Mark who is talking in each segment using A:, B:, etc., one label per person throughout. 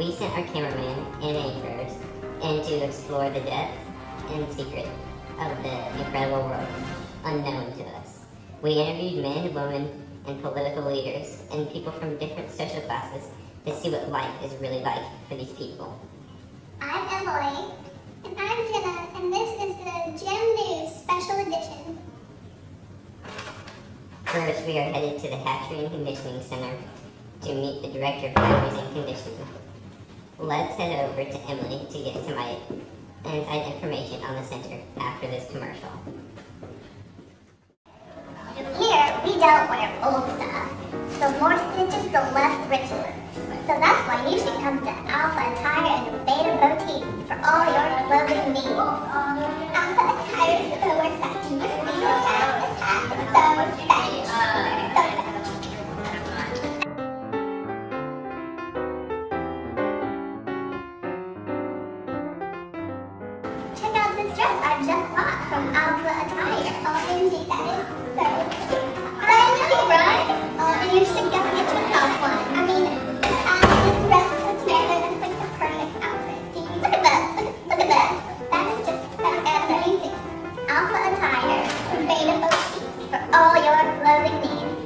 A: We sent our cameraman and anchors in to explore the depths and secret of the incredible world unknown to us. We interviewed men, women, and political leaders and people from different social classes to see what life is really like for these people.
B: I'm Emily.
C: And I'm Jenna, and this is the Gem News Special Edition.
A: First, we are headed to the Hatchery and Conditioning Center to meet the Director of Hatcheries and Conditioning. Let's head over to Emily to get some inside information on the center after this commercial.
B: Here, we don't wear old stuff. The more stitches, the less ritual. So that's why you should come to Alpha Attire and Beta Boutique for all your clothing needs. Alpha Attire is so exciting. This style is so stylish. Check out this dress I just bought from Alpha Attire. Oh, indeed, that is so cute. Right? And you should go get yourself one. I mean, this dress put together, that's like the perfect outfit. Look at this. Look at this. That is just amazing. Alpha Attire from Beta Boutique for all your clothing needs.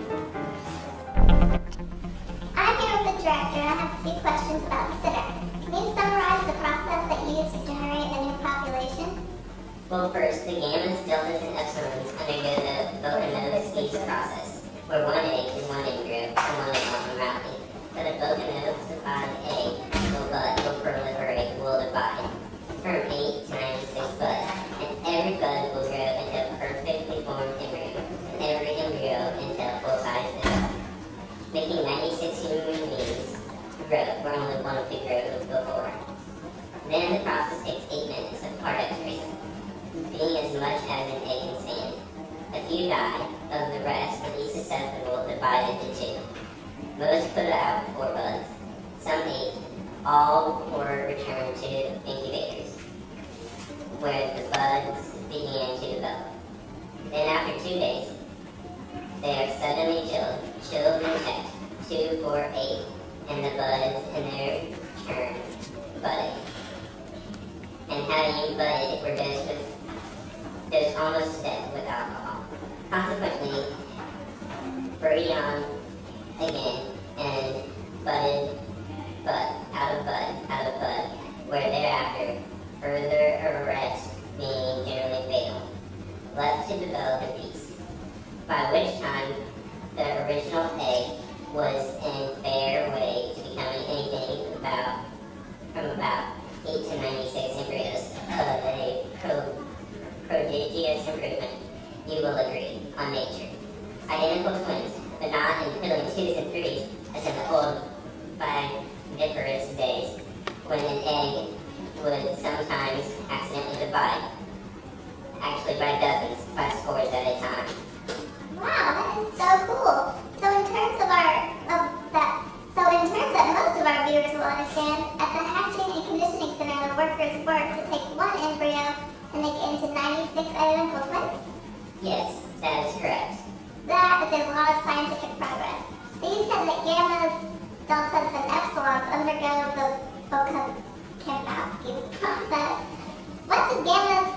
B: I'm here with the director. I have a few questions about the center. Can you summarize the process that you use to generate a new population?
A: Well, first, the gammas, deltas, and epsilons undergo the Botanose process, where one egg is one embryo and one is one morality. So the Botanose divided egg, the bud will proliferate, will divide from 8 to 96 buds, and every bud will grow into a perfectly formed embryo, and every embryo into a full-size adult, making 96 human beings grow where only one could grow before. Then the process takes 8 minutes of participation, being as much as an egg can stand. A few die, of the rest, the least susceptible, divide into 2. Most put out 4 buds, some 8, all were returned to incubators, where the buds began to develop. Then after 2 days, they are suddenly chilled and checked, 2, 4, 8, and the buds in their turn budded. And having budded were dosed almost to death with alcohol. Consequently, Bertillon again, and budded bud, out of bud, where thereafter further arrest being generally fatal, left to develop in peace, by which time the original egg was in fair way to becoming anything from about 8 to 96 embryos of a prodigious improvement, you will agree, on nature. Identical twins, but not in piddling 2s and 3s as in the old viviparous days, when an egg would sometimes accidentally divide, actually by dozens, by scores at a time.
B: Wow, that is so cool. So in terms of most of our viewers will understand, at the Hatching and Conditioning Center, the workers work to take one embryo and make it into 96 identical twins?
A: Yes, that is correct.
B: That is a lot of scientific progress. So you said that gammas, deltas, and epsilons undergo the Bokanovsky process. What do gammas,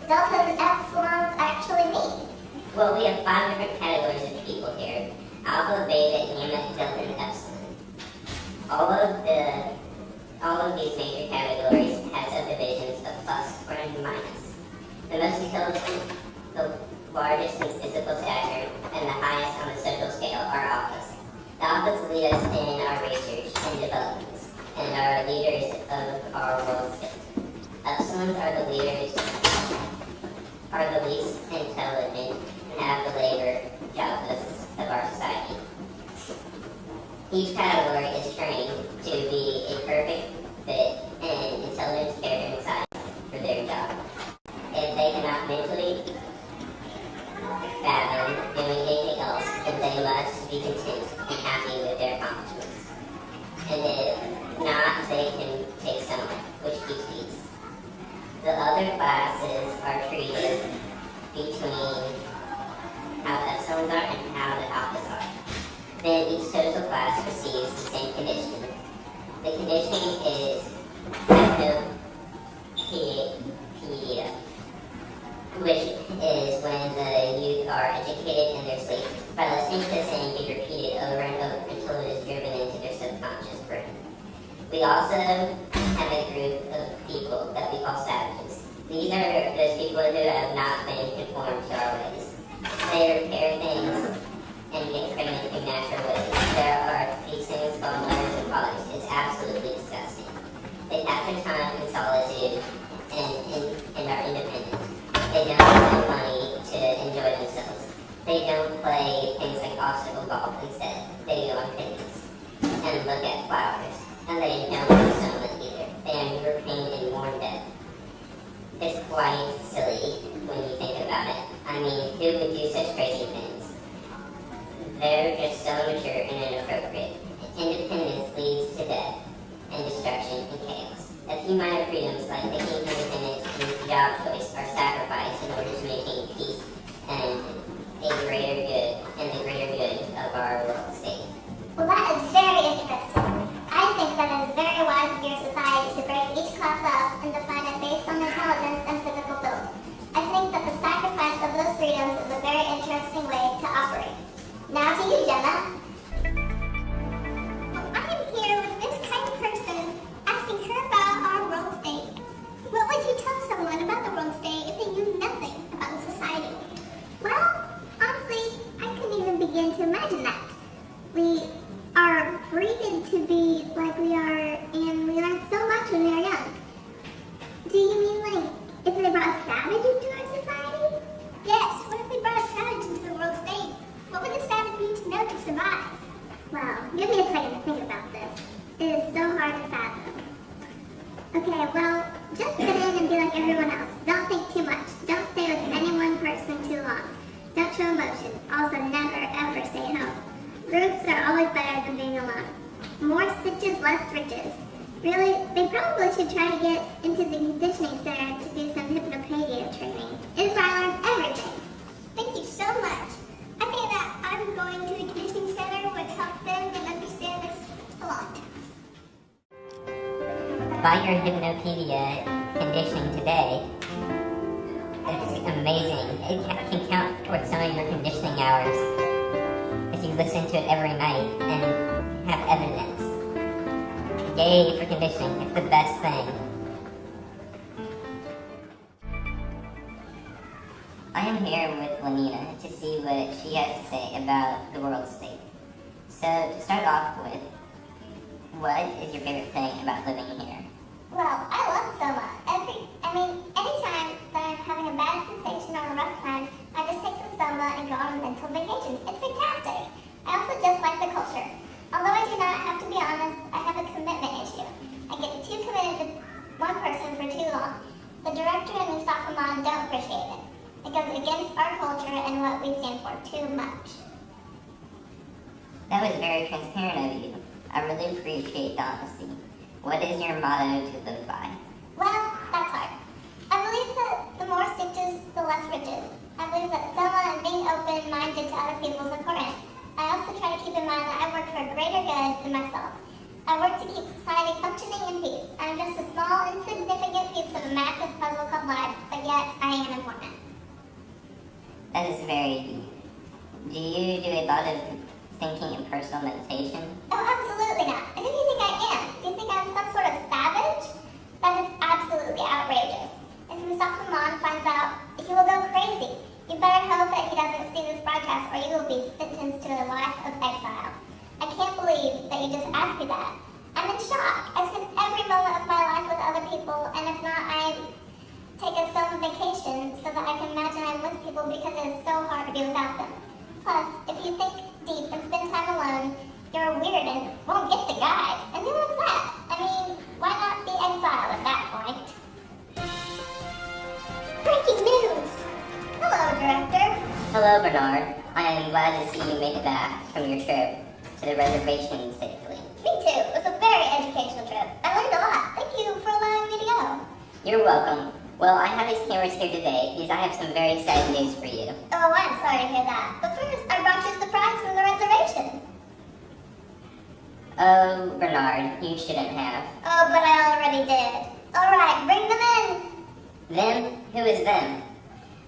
B: deltas, and epsilons actually mean?
A: Well, we have 5 different categories of people here: alpha, beta, gamma, delta, and epsilon. All of these major categories have subdivisions of plus or minus. The most intelligent, the largest in physical stature, and the highest on the social scale are alphas. The alphas lead us in our research and developments, and are leaders of our world state. Epsilons are the least intelligent, and have the labor jobs of our society. Each category is trained to be a perfect fit in intelligence, character, and size for their job. If they cannot mentally fathom doing anything else, then they must be content and happy with their accomplishments. And if not, they can take some, which keeps peace. The other classes are treated between how the epsilons are and how the alphas are. Then each social class receives the same conditioning. The conditioning is We also have a group of people that we call savages. These are those people who have not been conformed to our ways. They repair things and get pregnant through natural ways. There are these things called learners and fathers. It's absolutely disgusting. They pass their time in solitude and are independent. They don't spend money to enjoy themselves. They don't play things like obstacle golf. Instead, they go on picnics and look at flowers. And they don't do summer either. They are never pain and worn dead. It's quite silly when you think about it. I mean, who would do such crazy things? They're just so mature and inappropriate. Independence leads to death and destruction and chaos. A few minor freedoms like being independent and job choice are sacrificed in order to maintain peace and the greater good of our world state.
B: Well, that is very interesting. I think that it is very wise of your society to break each class up and define it based on intelligence and physical build. I think that the sacrifice of those freedoms is a very interesting way to operate. Now to you, Jenna.
C: I am here with this kind person asking her about our world state. What would you tell someone about the world state if they knew nothing about the society? Well, honestly, I couldn't even begin to imagine that. We are breeded to be like we are, and we learn so much when we are young. Do you mean like if they brought a savage into our society? Yes, what if they brought a savage into the world state? What would the savage need to know to survive? Well, give me a second to think about this. It is so hard to fathom. Okay, well, just fit in and be like everyone else. Don't think too much. Don't stay with any one person too long. Don't show emotion. Also, never ever stay at home. Groups are always better than being alone. More stitches, less riches. Really, they probably should try to get into the conditioning center to do some hypnopedia training. It's where I learned everything. Thank you so much. I think that I'm going to the conditioning center would help them and understand this a lot.
A: By your hypnopedia conditioning today, it's amazing. It can count towards some of your conditioning hours if you listen to it every night and have evidence. Yay for conditioning. It's the best thing. I am here with Lenina to see what she has to say about the world state. So, to start off with, what is your favorite thing about living here?
B: Well, I love Soma. Anytime that I'm having a bad sensation or a rough time, I just take some Soma and go on a mental vacation. It's fantastic. I also just like the culture. Although I do not have to be honest, I have a commitment issue. I get too committed to one person for too long. The director and the Safaman don't appreciate it. It goes against our culture and what we stand for too much.
A: That was very transparent of you. I really appreciate the honesty. What is your motto to live by?
B: Well, that's hard. I believe that the more stitches, the less riches. I believe that Soma and being open-minded to other people is important. I also try to keep in mind that I work for a greater good than myself. I work to keep society functioning in peace. I'm just a small, insignificant piece of a massive puzzle called life, but yet I am important.
A: That is very deep. Do you do a lot of thinking and personal meditation?
B: Oh, absolutely not. And who do you think I am? Do you think I'm some sort of savage? That is absolutely outrageous. If Musafaman finds out, he will go crazy. You better hope that he doesn't see this broadcast or you will be sentenced to a life of exile. I can't believe that you just asked me that. I'm in shock. I spend every moment of my life with other people, and if not, I take a summer vacation so that I can imagine I'm with people because it is so hard to be without them. Plus, if you think deep and spend time alone, you're weird and won't get the guy. And who wants that? I mean, why not be exiled at that point? Breaking news! Hello, Director.
A: Hello, Bernard. I am glad to see you made it back from your trip to the reservation safely.
B: Me too. It was a very educational trip. I learned a lot. Thank you for allowing me to go.
A: You're welcome. Well, I have these cameras here today because I have some very exciting news for you.
B: Oh, I'm sorry to hear that. But first, I brought you a surprise from the reservation.
A: Oh, Bernard, you shouldn't have.
B: Oh, but I already did. All right, bring them in.
A: Them? Who is them?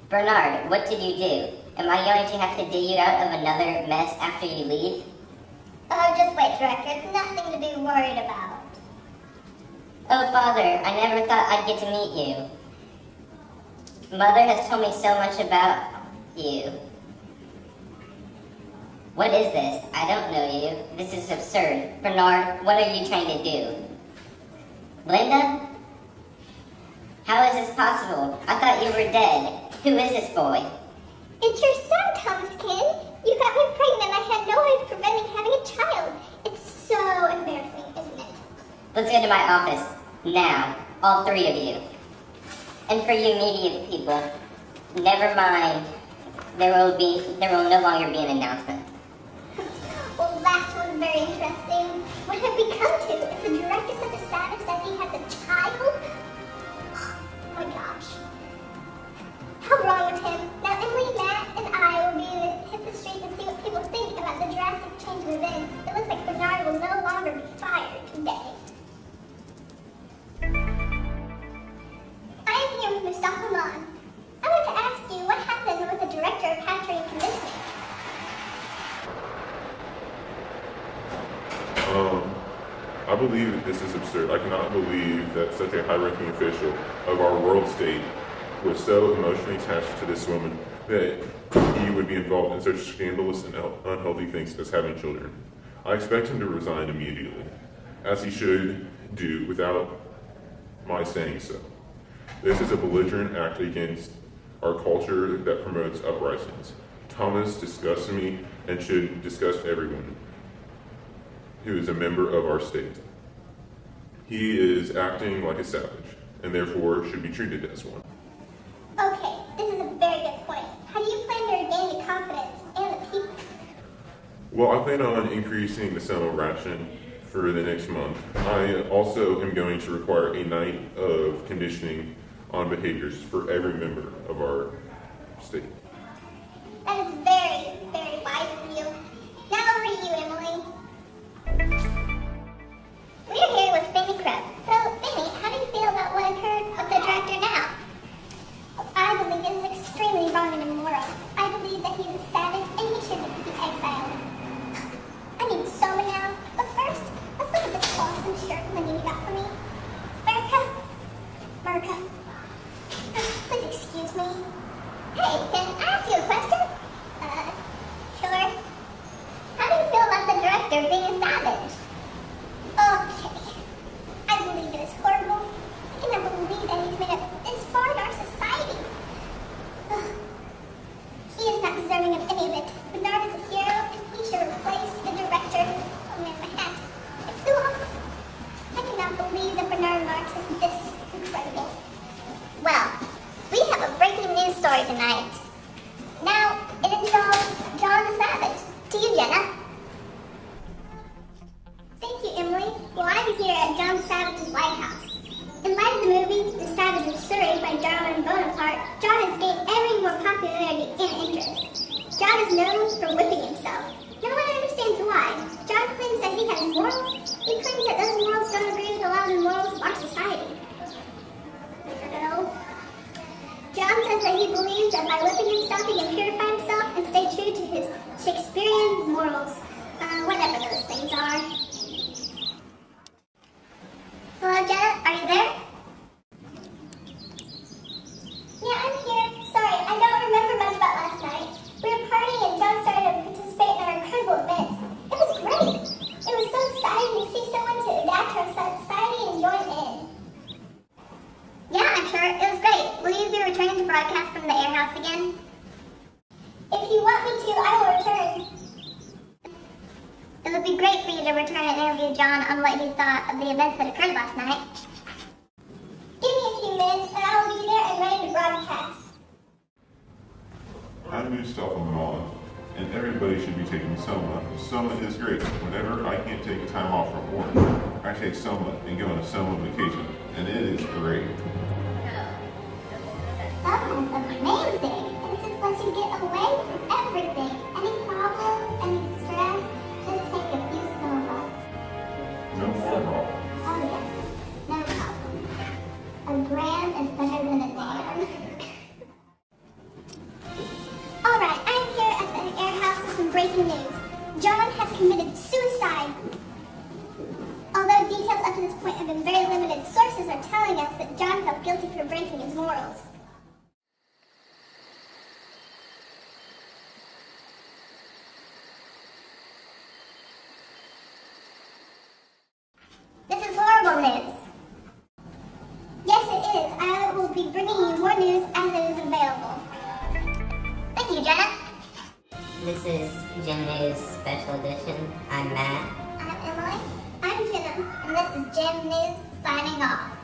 A: Bernard, what did you do? Am I going to have to dig you out of another mess after you leave?
B: Oh, just wait, Director. It's nothing to be worried about.
A: Oh, Father, I never thought I'd get to meet you. Mother has told me so much about you. What is this? I don't know you. This is absurd. Bernard, what are you trying to do? Linda? How is this possible? I thought you were dead. Who is this boy?
C: It's your son, Thomaskin. You got me pregnant. I had no way of preventing having a child. It's so embarrassing, isn't it?
A: Let's go to my office. Now. All three of you. And for you media people, never mind. There will no longer be an announcement.
C: Well, that was very interesting. What have we come to? Is the director such a savage that he has a child? Oh my gosh. How wrong of him. Now Emily, Matt, and I will be able to hit the streets and see what people think about the drastic change of events. It looks like Bernard will no longer be fired today. I am here with Mustafa Maan. I want to ask you what happened with the director of hatchery and conditioning.
D: I believe that this is absurd. I cannot believe that such a high-ranking official of our world state was so emotionally attached to this woman that he would be involved in such scandalous and unhealthy things as having children. I expect him to resign immediately, as he should do without my saying so. This is a belligerent act against our culture that promotes uprisings. Thomas disgusts me and should disgust everyone who is a member of our state. He is acting like a savage, and therefore should be treated as one.
C: Okay, this is a very good point. How do you plan to regain the confidence and the people?
D: Well, I plan on increasing the summer ration for the next month. I also am going to require a night of conditioning on behaviors for every member of our state.
C: That is very, very wise of you. Now over to you, Emily. We are here with Fanny Krupp. So, Fanny, how do you feel about what I've heard of the director now? I believe it is extremely wrong and immoral. I believe that he is a savage and he should be exiled. I need soma now, but first, let's look at this awesome shirt Lindy got for me. America, please excuse me. Hey, can I ask you a question? Sure. How do you feel about the director being a savage? Okay. I believe it is horrible. I cannot believe that he's made up this far in our society. Ugh. He is not deserving of any of it. Bernard is a hero, and he should replace the director. Oh man, my hat. It flew off. I cannot believe that Bernard Marx is this incredible. Well, we have a breaking news story tonight. Now, it involves John the Savage. To you, Jenna. Thank you, Emily. Well, I'm here at John Savage's lighthouse. In light of the movie, The Savage of Surrey by Darwin Bonaparte, John has gained ever more popularity and interest. John is known for whipping himself. No one understands why. John claims that he has morals. He claims that those morals don't agree with a lot of the morals of our society. No. John says that he believes that by whipping himself, he can purify himself and stay true to his Shakespearean morals. Whatever those things are. Hello, Jenna, are you there? Yeah, I'm here. Sorry, I don't remember much about last night. We were partying and John started to participate in our incredible events. It was great. It was so exciting to see someone to adapt to our society and join in. Yeah, I'm sure. It was great. Will you be returning to broadcast from the air house again? If you want me to, I will return. It would be great for you to return and interview John on what he thought of the events that occurred last night. Give me a few minutes and I will be there and ready to broadcast.
D: I'm Mustafa Maan, and everybody should be taking soma. Soma is great. Whenever I can't take time off from work, I take soma and go on a soma vacation, and it is great.
C: Soma is amazing. It just lets you get away from everything. Any problems, any stress, just take a few soma.
D: No more problem.
C: Oh yes, no problem. A gram is better than a dam. Alright, I'm here at the air house with some breaking news. John has committed suicide. Although details up to this point have been very limited, sources are telling us that John felt guilty for breaking his morals. This is horrible news. Yes, it is. I will be bringing you more news as it is available. Thank you, Jenna.
A: This is Gem News Special Edition. I'm Matt.
C: I'm Emily. I'm Jenna. And this is Gem News signing off.